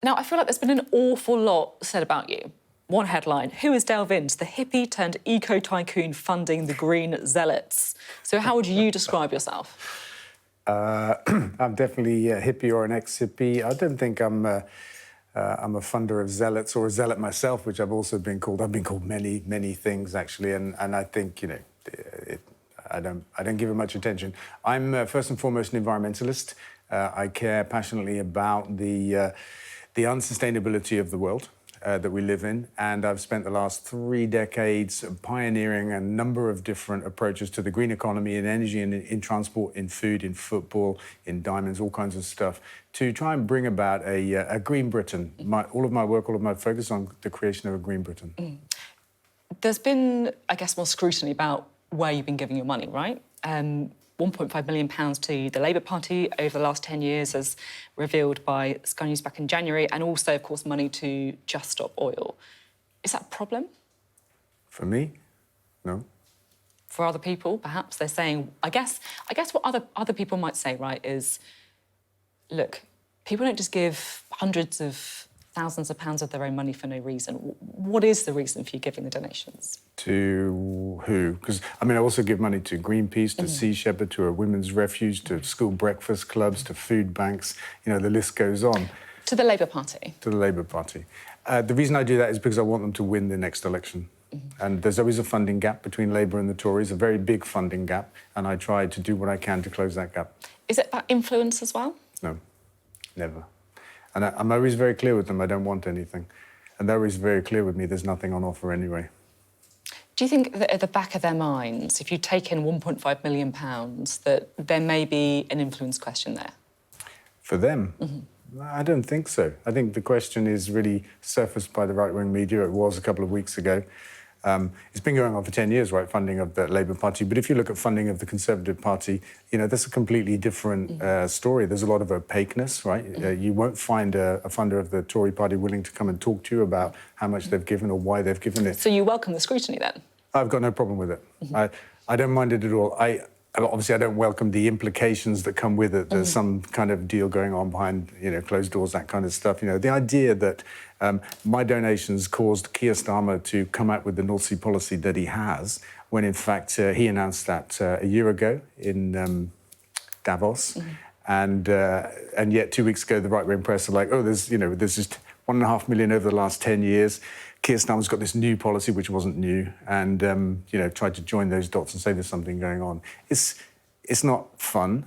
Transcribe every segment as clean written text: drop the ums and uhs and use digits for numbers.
Now, I feel like there's been an awful lot said about you. One headline, who is Dale Vince, the hippie turned eco-tycoon funding the green zealots? So how would you describe yourself? I'm definitely a hippie or an ex-hippie. I don't think I'm a funder of zealots or a zealot myself, which I've also been called. I've been called many, many things, actually, and I think, I don't give it much attention. I'm first and foremost an environmentalist. I care passionately about the unsustainability of the world that we live in, and I've spent the last 3 decades pioneering a number of different approaches to the green economy in energy and in transport, in food, in football, in diamonds, all kinds of stuff, to try and bring about a green Britain. All of my work, all of my focus on the creation of a green Britain. There's been, I guess, more scrutiny about where you've been giving your money, right? £1.5 million to the Labour Party over the last 10 years, as revealed by Sky News back in January, and also, of course, money to Just Stop Oil. Is that a problem? For me, no. For other people, perhaps they're saying, I guess what other people might say, right, is, look, people don't just give hundreds of thousands of pounds of their own money for no reason. What is the reason for you giving the donations? To who? Because, I also give money to Greenpeace, to Sea Shepherd, to a women's refuge, to school breakfast clubs, to food banks. The list goes on. To the Labour Party? To the Labour Party. The reason I do that is because I want them to win the next election. And there's always a funding gap between Labour and the Tories, a very big funding gap, and I try to do what I can to close that gap. Is it about influence as well? No, never. And I'm always very clear with them, I don't want anything. And they're always very clear with me, there's nothing on offer anyway. Do you think that at the back of their minds, if you take in £1.5 million, that there may be an influence question there? For them? I don't think so. I think the question is really surfaced by the right-wing media. It was a couple of weeks ago. It's been going on for 10 years, right, funding of the Labour Party. But if you look at funding of the Conservative Party, that's a completely different story. There's a lot of opaqueness, right? You won't find a funder of the Tory Party willing to come and talk to you about how much they've given or why they've given it. So you welcome the scrutiny, then? I've got no problem with it. I don't mind it at all. Obviously, I don't welcome the implications that come with it. There's some kind of deal going on behind, closed doors, that kind of stuff. The idea that my donations caused Kier Starmer to come out with the North Sea policy that he has, when in fact he announced that a year ago in Davos, and yet 2 weeks ago the right-wing press are like, oh, there's just 1.5 million over the last 10 years. Kier Starmer's got this new policy, which wasn't new, and tried to join those dots and say there's something going on. It's not fun,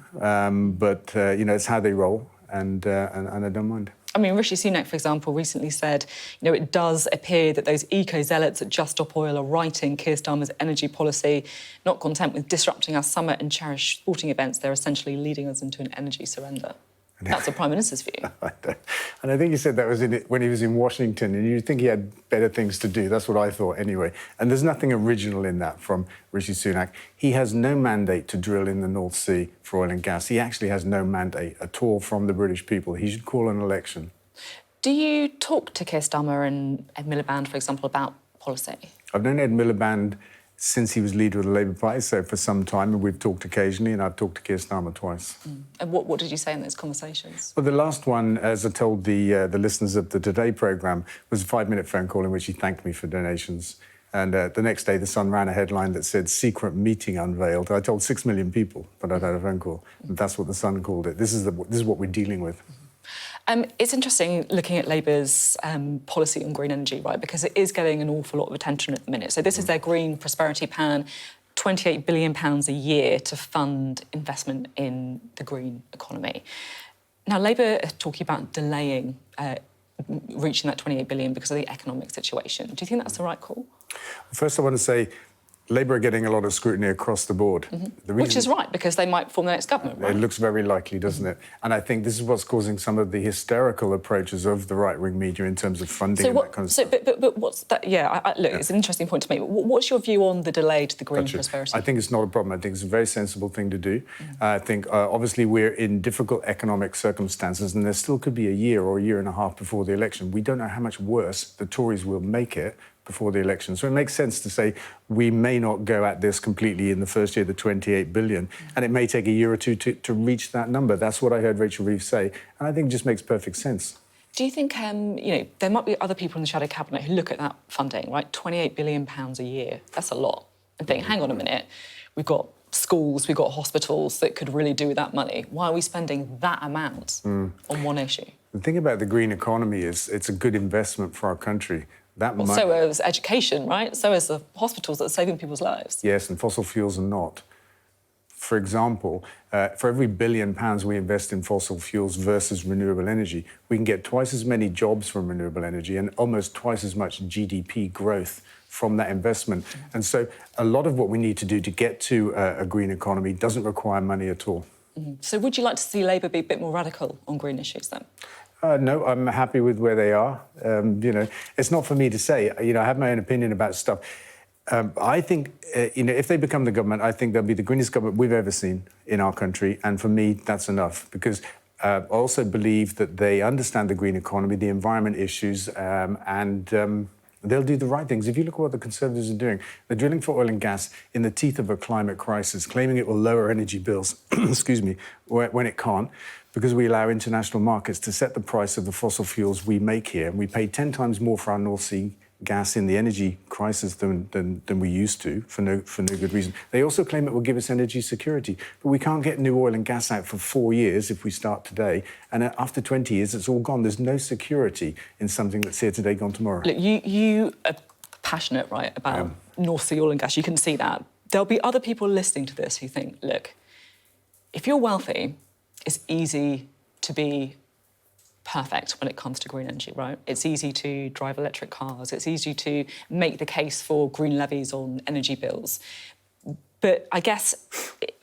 but it's how they roll, and I don't mind. Rishi Sunak, for example, recently said, it does appear that those eco-zealots at Just Stop Oil are writing Kier Starmer's energy policy. Not content with disrupting our summer and cherished sporting events, they're essentially leading us into an energy surrender. That's the Prime Minister's view. And I think he said that was when he was in Washington, and you'd think he had better things to do. That's what I thought anyway. And there's nothing original in that from Rishi Sunak. He has no mandate to drill in the North Sea for oil and gas. He actually has no mandate at all from the British people. He should call an election. Do you talk to Kier Starmer and Ed Miliband, for example, about policy? I've known Ed Miliband since he was leader of the Labour Party, so for some time, and we've talked occasionally, and I've talked to Kier Starmer twice. And what did you say in those conversations? Well, the last one, as I told the listeners of the Today programme, was a 5-minute phone call in which he thanked me for donations. And the next day, The Sun ran a headline that said, secret meeting unveiled. I told 6 million people that I'd had a phone call. That's what The Sun called it. This is what we're dealing with. It's interesting looking at Labour's policy on green energy, right, because it is getting an awful lot of attention at the minute. So this is their Green Prosperity Plan, £28 billion a year to fund investment in the green economy. Now, Labour are talking about delaying reaching that £28 billion because of the economic situation. Do you think that's the right call? First, I want to say Labour are getting a lot of scrutiny across the board. Which is right, because they might form the next government, right? It looks very likely, doesn't it? And I think this is what's causing some of the hysterical approaches of the right-wing media in terms of funding and that kind of stuff. But what's that? Look, it's an interesting point to make. What's your view on the delay to the Green Prosperity? I think it's not a problem. I think it's a very sensible thing to do. I think, obviously, we're in difficult economic circumstances, and there still could be a year or a year and a half before the election. We don't know how much worse the Tories will make it before the election. So it makes sense to say we may not go at this completely in the first year, the 28 billion, and it may take a year or two to reach that number. That's what I heard Rachel Reeves say, and I think it just makes perfect sense. Do you think, there might be other people in the shadow cabinet who look at that funding, right? £28 billion a year, that's a lot. And think, hang on a minute, we've got schools, we've got hospitals that could really do with that money. Why are we spending that amount on one issue? The thing about the green economy is it's a good investment for our country. So is education, right? So is the hospitals that are saving people's lives. Yes, and fossil fuels are not. For example, for every £1 billion we invest in fossil fuels versus renewable energy, we can get twice as many jobs from renewable energy and almost twice as much GDP growth from that investment. And so a lot of what we need to do to get to a green economy doesn't require money at all. So would you like to see Labour be a bit more radical on green issues then? No, I'm happy with where they are. It's not for me to say. I have my own opinion about stuff. I think, if they become the government, I think they'll be the greenest government we've ever seen in our country. And for me, that's enough, because I also believe that they understand the green economy, the environment issues, and they'll do the right things. If you look at what the Conservatives are doing, they're drilling for oil and gas in the teeth of a climate crisis, claiming it will lower energy bills, excuse me, when it can't, because we allow international markets to set the price of the fossil fuels we make here. And we pay 10 times more for our North Sea gas in the energy crisis than we used to, for no good reason. They also claim it will give us energy security, but we can't get new oil and gas out for 4 years if we start today, and after 20 years it's all gone. There's no security in something that's here today, gone tomorrow. Look, you are passionate, right, about North Sea oil and gas. You can see that. There'll be other people listening to this who think, look, if you're wealthy, it's easy to be perfect when it comes to green energy, right? It's easy to drive electric cars. It's easy to make the case for green levies on energy bills. But I guess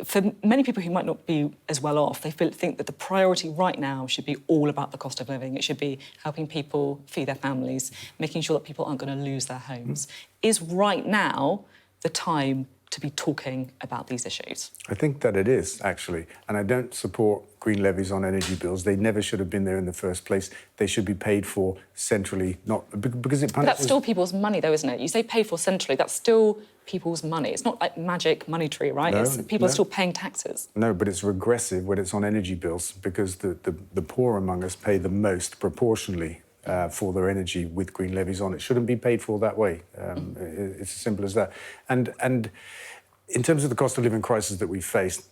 for many people who might not be as well off, they think that the priority right now should be all about the cost of living. It should be helping people feed their families, making sure that people aren't going to lose their homes. Is right now the time to be talking about these issues? I think that it is, actually. And I don't support green levies on energy bills. They never should have been there in the first place. They should be paid for centrally, not because it punishes... But that's still people's money, though, isn't it? You say paid for centrally, that's still people's money. It's not like magic money tree, right? No, people are still paying taxes. No, but it's regressive when it's on energy bills, because the poor among us pay the most proportionally for their energy with green levies on. It shouldn't be paid for that way. It's as simple as that. And in terms of the cost of living crisis that we face,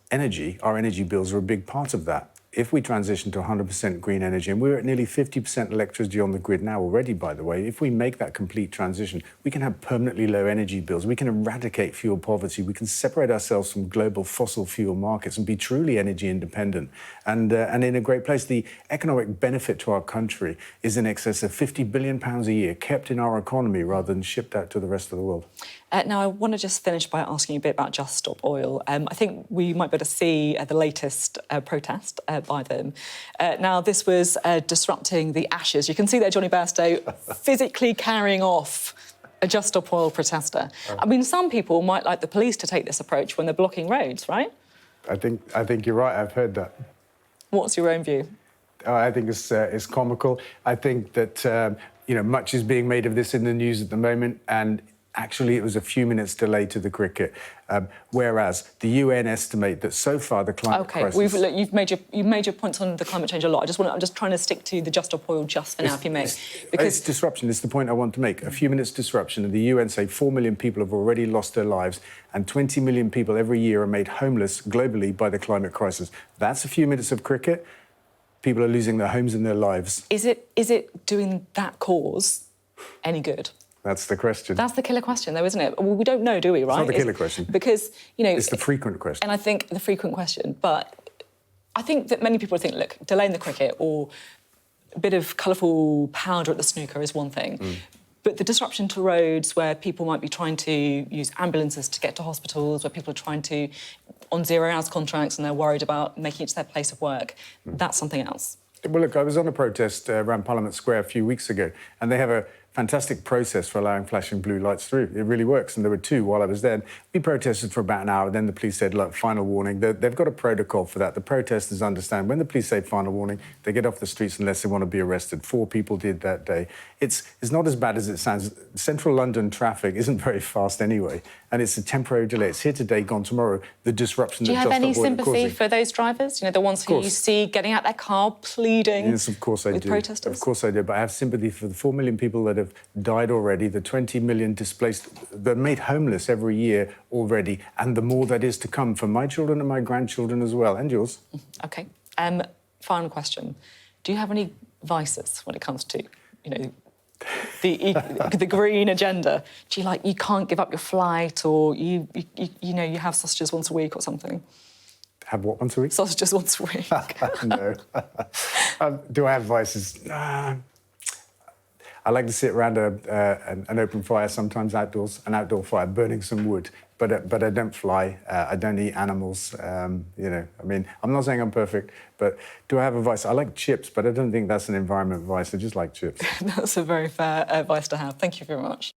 our energy bills are a big part of that. If we transition to 100% green energy, and we're at nearly 50% electricity on the grid now already, by the way, if we make that complete transition, we can have permanently low energy bills. We can eradicate fuel poverty. We can separate ourselves from global fossil fuel markets and be truly energy independent. And in a great place, the economic benefit to our country is in excess of £50 billion a year, kept in our economy rather than shipped out to the rest of the world. Now, I want to just finish by asking you a bit about Just Stop Oil. I think we might be able to see the latest protest by them. Now, this was disrupting the Ashes. You can see there Johnny Bairstow physically carrying off a Just Stop Oil protester. I mean, some people might like the police to take this approach when they're blocking roads, right? I think you're right. I've heard that. What's your own view? I think it's comical. I think that much is being made of this in the news at the moment, and actually, it was a few minutes delay to the cricket, whereas the UN estimate that so far the climate crisis... OK, you've made your points on the climate change a lot. I'm just trying to stick to the Just Stop Oil just for now, if you may. Because it's disruption. It's the point I want to make. A few minutes disruption, and the UN say 4 million people have already lost their lives, and 20 million people every year are made homeless globally by the climate crisis. That's a few minutes of cricket. People are losing their homes and their lives. Is it doing that cause any good? That's the question. That's the killer question, though, isn't it? Well, we don't know, do we, right? It's not the killer question. Because, it's the frequent question. And I think the frequent question. But I think that many people think, look, delaying the cricket or a bit of colourful powder at the snooker is one thing. But the disruption to roads, where people might be trying to use ambulances to get to hospitals, where people are trying to, on zero-hours contracts, and they're worried about making it to their place of work, that's something else. Well, look, I was on a protest around Parliament Square a few weeks ago, and they have a fantastic process for allowing flashing blue lights through. It really works. And there were 2 while I was there. We protested for about an hour. Then the police said, look, final warning. They've got a protocol for that. The protesters understand when the police say final warning, they get off the streets unless they want to be arrested. 4 people did that day. It's not as bad as it sounds. Central London traffic isn't very fast anyway. And it's a temporary delay. It's here today, gone tomorrow. The disruption Do you that have just any avoided sympathy causing. for those drivers? You know, the ones who you see getting out their car, pleading Yes, of course I with do. protesters? Of course I do. But I have sympathy for the 4 million people that have died already, the 20 million displaced, that are made homeless every year already, and the more that is to come for my children and my grandchildren as well, and yours. OK. Final question. Do you have any vices when it comes to, you know, the green agenda? Do you can't give up your flight, or you have sausages once a week or something? Have what once a week? Sausages once a week. No. Do I have vices? I like to sit around an open fire, sometimes outdoors, an outdoor fire, burning some wood. But I don't fly. I don't eat animals. You know, I mean, I'm not saying I'm perfect, but do I have a vice? I like chips, but I don't think that's an environment vice. I just like chips. That's a very fair vice to have. Thank you very much.